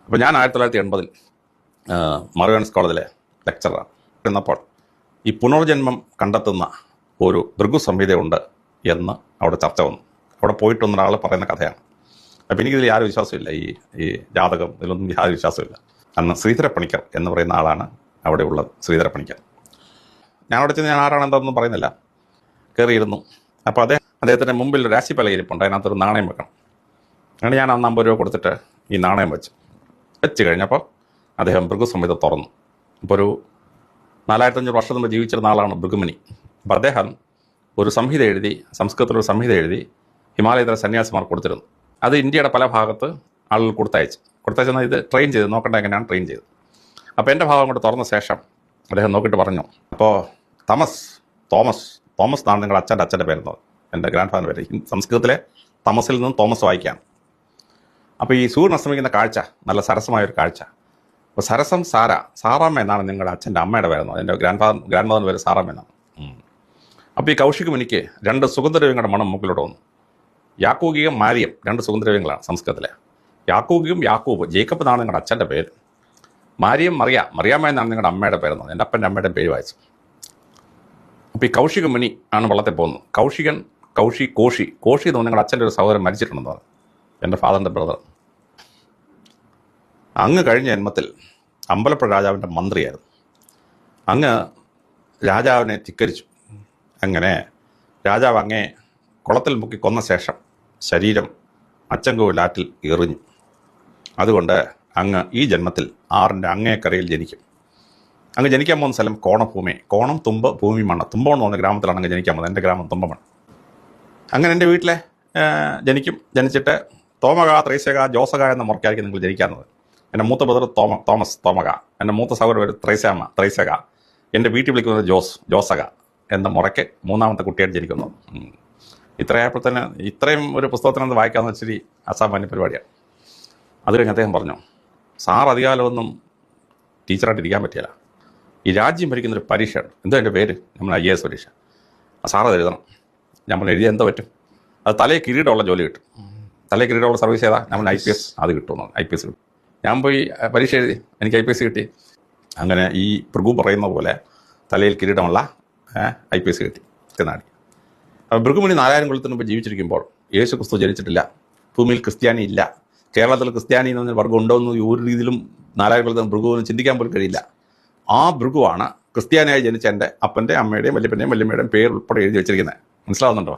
അപ്പോൾ ഞാൻ 1980 മറുവൻസ് കോളേജിലെ ലെക്ചറാണ്. എന്നപ്പോൾ ഈ പുനർജന്മം കണ്ടെത്തുന്ന ഒരു ഭൃഗു സംഹിതയുണ്ട് എന്ന് അവിടെ ചർച്ച വന്നു. അവിടെ പോയിട്ടൊന്നൊരാൾ പറയുന്ന കഥയാണ്. അപ്പോൾ എനിക്കിതിൽ യാതൊരു വിശ്വാസമില്ല, ഈ ജാതകം ഇതിലൊന്നും യാതൊരു വിശ്വാസമില്ല. അന്ന് ശ്രീധരപ്പണിക്കർ എന്ന് പറയുന്ന ആളാണ് അവിടെ ഉള്ളത്. ശ്രീധരപ്പണിക്കർ ഞാൻ അവിടെ ചെന്ന് ഞാൻ ആരാണ് എന്താണെന്നും പറയുന്നില്ല, കയറിയിരുന്നു. അപ്പോൾ അദ്ദേഹത്തിൻ്റെ മുമ്പിൽ ഒരു രാശിപ്പലക ഇരിപ്പുണ്ട്, അതിനകത്തൊരു നാണയം വെക്കണം. അങ്ങനെ ഞാൻ അന്ന് 50 രൂപ കൊടുത്തിട്ട് ഈ നാണയം വെച്ച് കഴിഞ്ഞപ്പോൾ അദ്ദേഹം ഭൃഗുസംഹിത തുറന്നു. ഇപ്പോൾ ഒരു 4500 വർഷം മുമ്പ് ജീവിച്ചിരുന്ന ആളാണ് ഭൃഗുമുനി. അപ്പോൾ അദ്ദേഹം ഒരു സംഹിത എഴുതി, സംസ്കൃതത്തിലൊരു സംഹിത എഴുതി ഹിമാലയത്തിലെ സന്യാസിമാർക്ക് കൊടുത്തിരുന്നു. അത് ഇന്ത്യയുടെ പല ഭാഗത്ത് ആളുകൾ കൊടുത്തയച്ചെന്നാൽ ഇത് ട്രെയിൻ ചെയ്ത് നോക്കേണ്ട എങ്ങനെയാണ് ട്രെയിൻ ചെയ്ത്. അപ്പോൾ എൻ്റെ ഭാഗം കൊണ്ട് തുറന്ന ശേഷം അദ്ദേഹം നോക്കിയിട്ട് പറഞ്ഞു, അപ്പോൾ തോമസ് എന്നാണ് നിങ്ങളുടെ അച്ഛൻ്റെ പേരുന്നത്, എൻ്റെ ഗ്രാൻഡ് ഫാദറിൻ്റെ പേര്. സംസ്കൃതത്തിലെ തമസിൽ നിന്നും തോമസ് വായിക്കുകയാണ്. അപ്പോൾ ഈ സൂര്യൻ അസ്തമിക്കുന്ന കാഴ്ച നല്ല സരസമായൊരു കാഴ്ച. അപ്പോൾ സരസം സാറാമ്മ എന്നാണ് നിങ്ങളുടെ അച്ഛൻ്റെ അമ്മയുടെ പേരുന്നത്, എൻ്റെ ഗ്രാൻഡ് മദറിൻ്റെ പേര് സാറാമ്മ എന്നാണ്. അപ്പോൾ ഈ കൗശിക മുനിക്ക് 2 സുഗന്ധദ്രവ്യങ്ങളുടെ മണം മൂക്കിലോട്ട് വന്നു. യാക്കൂബിയും മാരിയം 2 സുഗന്ധദ്രവ്യങ്ങളാണ് സംസ്കൃതത്തിലെ. യാക്കൂബ്, ജേക്കബ് എന്നാണ് നിങ്ങളുടെ അച്ഛൻ്റെ പേര്. മാരിയം മറിയാമ്മ എന്നാണ് നിങ്ങളുടെ അമ്മയുടെ പേരുന്നത്, എൻ്റെ അപ്പൻ്റെ അമ്മയുടെ പേര് വായിച്ചു. അപ്പോൾ ഈ കൗശിക മുനി ആണ് വള്ളത്തിൽ പോകുന്നത്. കോശി എന്ന് പറഞ്ഞാൽ നിങ്ങളുടെ അച്ഛൻ്റെ ഒരു സഹോദരൻ മരിച്ചിട്ടുണ്ടെന്ന് പറഞ്ഞു, എൻ്റെ ഫാദറിൻ്റെ ബ്രദർ. അങ്ങ് കഴിഞ്ഞ ജന്മത്തിൽ അമ്പലപ്പുഴ രാജാവിൻ്റെ മന്ത്രിയായിരുന്നു. അങ്ങ് രാജാവിനെ ധിക്കരിച്ചു. അങ്ങനെ രാജാവ് അങ്ങേ കുളത്തിൽ മുക്കി കൊന്ന ശേഷം ശരീരം അച്ചൻകോവിൽ ആറ്റിൽ എറിഞ്ഞു. അതുകൊണ്ട് അങ്ങ് ഈ ജന്മത്തിൽ 6ൻ്റെ അങ്ങേക്കരയിൽ ജനിക്കും. അങ്ങ് ജനിക്കാൻ പോകുന്ന സ്ഥലം കോണഭൂമി, കോണം തുമ്പ് ഭൂമി മണ്ണ്. തുമ്പം എന്ന് പറഞ്ഞ ഗ്രാമത്തിലാണ് അങ്ങ് ജനിക്കാൻ പോകുന്നത്. എൻ്റെ ഗ്രാമം തുമ്പമണ്ണ്. അങ്ങനെ എൻ്റെ വീട്ടിലെ ജനിച്ചിട്ട് തോമക, ത്രൈസക, ജോസക എന്ന മുറയ്ക്കായിരിക്കും നിങ്ങൾ ജനിക്കാറുള്ളത്. എൻ്റെ മൂത്ത ബ്രദർ തോമക, എൻ്റെ മൂത്ത സഹോദരൻ പേര് ത്രൈസക, എൻ്റെ വീട്ടിൽ വിളിക്കുന്നത് ജോസക എന്ന മുറയ്ക്ക് 3ാമത്തെ കുട്ടിയായിട്ട് ജനിക്കുന്നത്. ഇത്രയായപ്പോൾ തന്നെ ഇത്രയും ഒരു പുസ്തകത്തിനകത്ത് വായിക്കാമെന്ന് വെച്ചിരി അസാമാന്യ പരിപാടിയാണ്. അത് കഴിഞ്ഞ് അദ്ദേഹം പറഞ്ഞു, സാർ അധികാലമൊന്നും ടീച്ചറായിട്ട് ഇരിക്കാൻ പറ്റില്ല. ഈ രാജ്യം ഭരിക്കുന്നൊരു പരീക്ഷയാണ്. എന്തോ എൻ്റെ പേര്, നമ്മൾ IAS പരീക്ഷ. സാറത് എഴുതണം. നമ്മൾ എഴുതിയാൽ എന്തോ പറ്റും? അത് തലയിൽ കിരീടമുള്ള ജോലി കിട്ടും. തലയിൽ കിരീടമുള്ള സർവീസ് ചെയ്താൽ നമ്മൾ IPS അത് കിട്ടുമെന്ന്. IPS കിട്ടും. ഞാൻ പോയി പരീക്ഷ എഴുതി, എനിക്ക് IPS കിട്ടി. അങ്ങനെ ഈ ഭൃഗു പറയുന്ന പോലെ തലയിൽ കിരീടമുള്ള IPS കിട്ടി എന്നാണ്. ഭൃഗുമുനി 4000 കൊല്ലത്തിന് മുമ്പ് ജീവിച്ചിരിക്കുമ്പോൾ യേശു ക്രിസ്തു ജനിച്ചിട്ടില്ല. ഭൂമിയിൽ ക്രിസ്ത്യാനി ഇല്ല. കേരളത്തിൽ ക്രിസ്ത്യാനി എന്ന് പറഞ്ഞ വർഗ്ഗം ഉണ്ടോ എന്ന് ഒരു രീതിയിലും 4000 കൊല്ലത്തിന് ഭൃഗുവിന് ചിന്തിക്കാൻ പോലും കഴിയില്ല. ആ ഭൃഗുവാണ് ക്രിസ്ത്യാനിയായി ജനിച്ച എൻ്റെ അപ്പൻ്റെ അമ്മയുടെയും വല്യപ്പൻ്റെയും വല്യമ്മയുടെയും പേര് ഉൾപ്പെടെ എഴുതി വെച്ചിരിക്കുന്നത്. മനസ്സിലാവുന്നുണ്ടോ?